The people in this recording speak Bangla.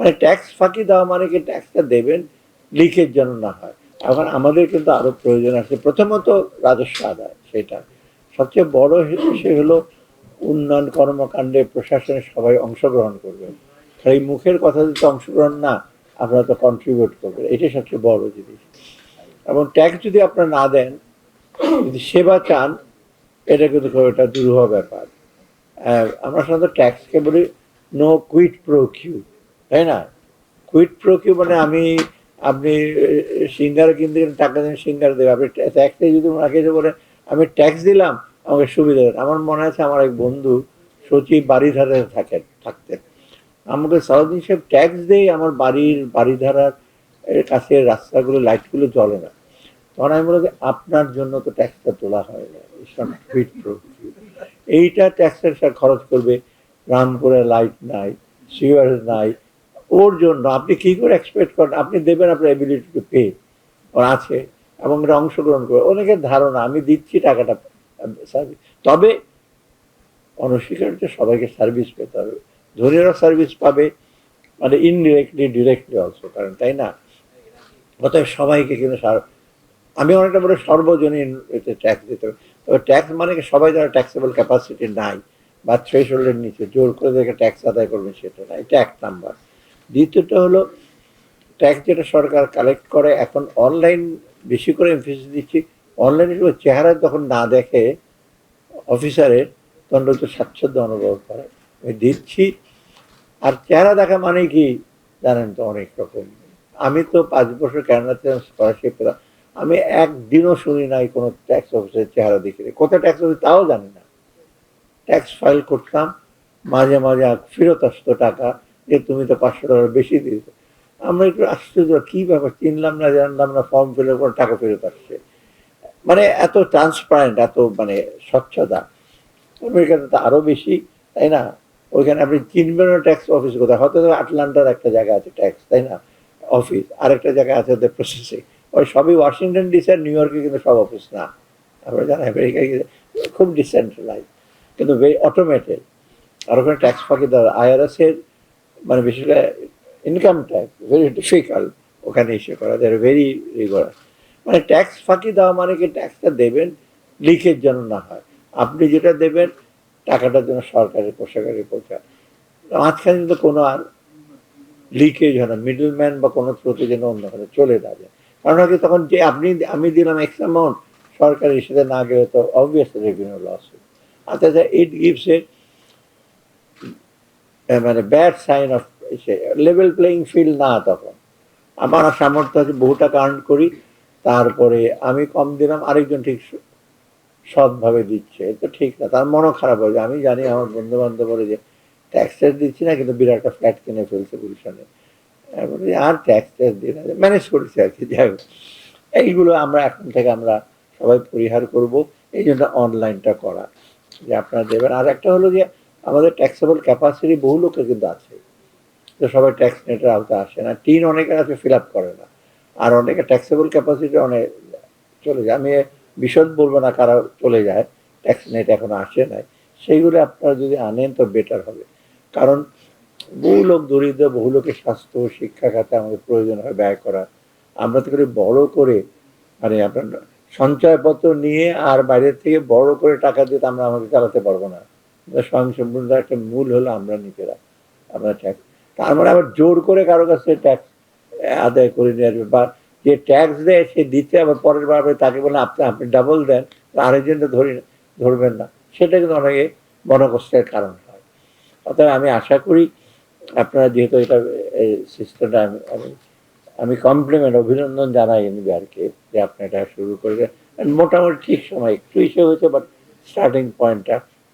মানে ট্যাক্স ফাঁকি দেওয়া মানে কি ট্যাক্সটা দেবেন লিকের যেন না হয়। এখন আমাদের কিন্তু আরো প্রয়োজন আছে, প্রথমত রাজস্ব আদায়, সেটা সবচেয়ে বড় বিষয় হলো উন্নয়ন কর্মকাণ্ডে প্রশাসনের সবাই অংশগ্রহণ করবে। খালি মুখের কথা যদি অংশগ্রহণ না, আপনারা তো কন্ট্রিবিউট করবেন, এটাই সবচেয়ে বড় জিনিস। এবং ট্যাক্স যদি আপনারা না দেন, যদি সেবা চান, এটা কিন্তু খুব একটা দুরূহ ব্যাপার। আমরা সাধারণত ট্যাক্সকে বলি নো কুইট প্রো কিউ, তাই না? কুইট প্রো কিউ মানে আপনি সিঙ্গারা কিনতে গেলে টাকা দিন, সিঙ্গারা দেবে, আপনি ট্যাক্সে যদি ওনাকে এসে বলে আমি ট্যাক্স দিলাম আমাকে সুবিধা দেন। আমার মনে আছে আমার এক বন্ধু সচিব বাড়িধারে থাকতেন, আমাকে সারাদিন সব ট্যাক্স দেয়, আমার বাড়িধারার কাছে রাস্তাগুলো লাইটগুলো জ্বলে না। তখন আমি বলি যে আপনার জন্য তো ট্যাক্সটা তোলা হয় না, কুইট প্রো কিউ। এইটা ট্যাক্সের খরচ করবে, রামপুরে লাইট নাই, সিওয়ার নাই, ওর জন্য আপনি কি করে এক্সপেক্ট করেন আপনি দেবেন আপনার এবিলিটি টু পে ওর আছে, এবং এটা অংশগ্রহণ করে অনেকের ধারণা আমি দিচ্ছি টাকাটা সার্ভিস। তবে অনস্বীকার্য সবাইকে সার্ভিস পেতে হবে, ধনীরা সার্ভিস পাবে মানে ইনডিরেক্টলি ডিরেক্টলি অলসো, কারণ তাই না? অতএব সবাইকে কিন্তু আমি অনেকটা বলে সর্বজনীন এতে ট্যাক্স দিতে হবে। তবে ট্যাক্স মানে কি সবাই যারা ট্যাক্সেবল ক্যাপাসিটি নাই বা থ্রেশহোল্ডের নিচে জোর করে দেখে ট্যাক্স আদায় করবে সেটা না, এটা এক নাম্বার। দ্বিতীয়টা হলো ট্যাক্স যেটা সরকার কালেক্ট করে এখন অনলাইন বেশি করে এমফেসিস দিচ্ছি, অনলাইনে চেহারা যখন না দেখে অফিসারের তখন তো স্বাচ্ছন্দ্য অনুভব করে আমি দিচ্ছি। আর চেহারা দেখা মানে কি জানেন তো অনেক রকম। আমি তো 5 বছর কানাডাতে স্কলারশিপ পেলাম, আমি একদিনও শুনি নাই কোনো ট্যাক্স অফিসের চেহারা দেখি, কোথায় ট্যাক্স অফিস তাও জানি না। ট্যাক্স ফাইল করতাম, মাঝে মাঝে ফেরত আসতো টাকা, যে তুমি তো $500 বেশি দিয়েছো। আমরা একটু আশ্চর্য, কি ব্যাপার, চিনলাম না জানলাম না, ফর্ম ফিল আপ করে টাকা ফেরত আসছে। মানে এত ট্রান্সপারেন্ট, এত মানে স্বচ্ছতা। আমেরিকাতে তো আরো বেশি, তাই না? ওইখানে আপনি চিনবেন ট্যাক্স অফিস কোথায়, হয়তো আটলান্টার একটা জায়গা আছে ট্যাক্স, তাই না, অফিস, আরেকটা জায়গায় আছে ওদের প্রসেসিং। ওই সবই ওয়াশিংটন ডিসি আর নিউ ইয়র্কে কিন্তু সব অফিস না, আমরা জানি আমেরিকায় খুব ডিসেন্ট্রালাইজ কিন্তু ভেরি অটোমেটেড। আর ওখানে ট্যাক্স ফাঁকি দেওয়া আইআরএস এর মানে বিশেষ করে ইনকাম ট্যাক্স ভেরি ডিফিকাল্ট ওখানে ইস্যু করা, দেয় ভেরি রিগোরাস। মানে ট্যাক্স ফাঁকি দেওয়া মানে কি ট্যাক্সটা দেবেন লিকের যেন না হয়, আপনি যেটা দেবেন টাকাটার জন্য সরকারের কোষাগারে পৌঁছায়, মাঝখানে কিন্তু কোনো আর লিকেজ হয় না, মিডল ম্যান বা কোনো স্রোতে যেন অন্যখানে চলে না যায়। কারণ কি তখন যে আমি দিলাম এক্স অ্যামাউন্ট, সরকারের সাথে না গেলে তো অবভিয়াসলি রেভিনিউ লস হবে। আর তাছাড়া ইট গিভস এ মানে bad sign of level playing field না। তখন আমার সামর্থ্য আছে বহু টাকা আর্ন করি, তারপরে আমি কম দিলাম, আরেকজন ঠিক সৎভাবে দিচ্ছে, তো ঠিক না, তার মনও খারাপ হয়ে যায়। আমি জানি আমার বন্ধু বান্ধব বলে যে ট্যাক্স দিচ্ছি না কিন্তু বিরাট একটা ফ্ল্যাট কিনে ফেলছে গুলশানে, আর ট্যাক্স দিয়ে না, ম্যানেজ করেছি আর কি। যাই হোক, এইগুলো আমরা এখন থেকে আমরা সবাই পরিহার করব, এই জন্য অনলাইনটা করা যে আপনারা দেবেন। আর একটা হলো যে আমাদের ট্যাক্সেবল ক্যাপাসিটি বহু লোকের কিন্তু আছে, তো সবাই ট্যাক্স নেটের আওতায় আসে না, টিন অনেকের আছে ফিল আপ করে না, আর অনেকে ট্যাক্সেবল ক্যাপাসিটি অনেক চলে যায়। আমি বিশদ বলবো না কারা চলে যায়, ট্যাক্স নেট এখনো আসে নাই, সেইগুলো আপনারা যদি আনেন তো বেটার হবে। কারণ বহু লোক দরিদ্র, বহু লোকের স্বাস্থ্য শিক্ষা খাতে আমাদের প্রয়োজন হয় ব্যয় করা। আমরা তো করে বড় করে মানে আপনার সঞ্চয়পত্র নিয়ে আর বাইরের থেকে বড় করে টাকা দিয়ে তো আমরা আমাকে চালাতে পারবো না। স্বয়ংসম্পূর্ণ একটা মূল হলো আমরা নিজেরা, আমরা ট্যাক্স, তার মানে আবার জোর করে কারো কাছে ট্যাক্স আদায় করে নিয়ে আসবে, বা যে ট্যাক্স দেয় সে দিতে আবার পরের বার তাকে বলে আপনি ডাবল দেন, আরেকজনটা ধরবেন না, সেটা কিন্তু অনেকে মনোকষ্টের কারণ হয়। অতএব আমি আশা করি আপনারা যেহেতু এটা সিস্টেমটা আমি আমি কমপ্লিমেন্ট অভিনন্দন জানাই এনবিআরকে যে আপনি এটা শুরু করে মোটামুটি ঠিক সময় একটু ইস্যু হয়েছে, বাট স্টার্টিং পয়েন্টটা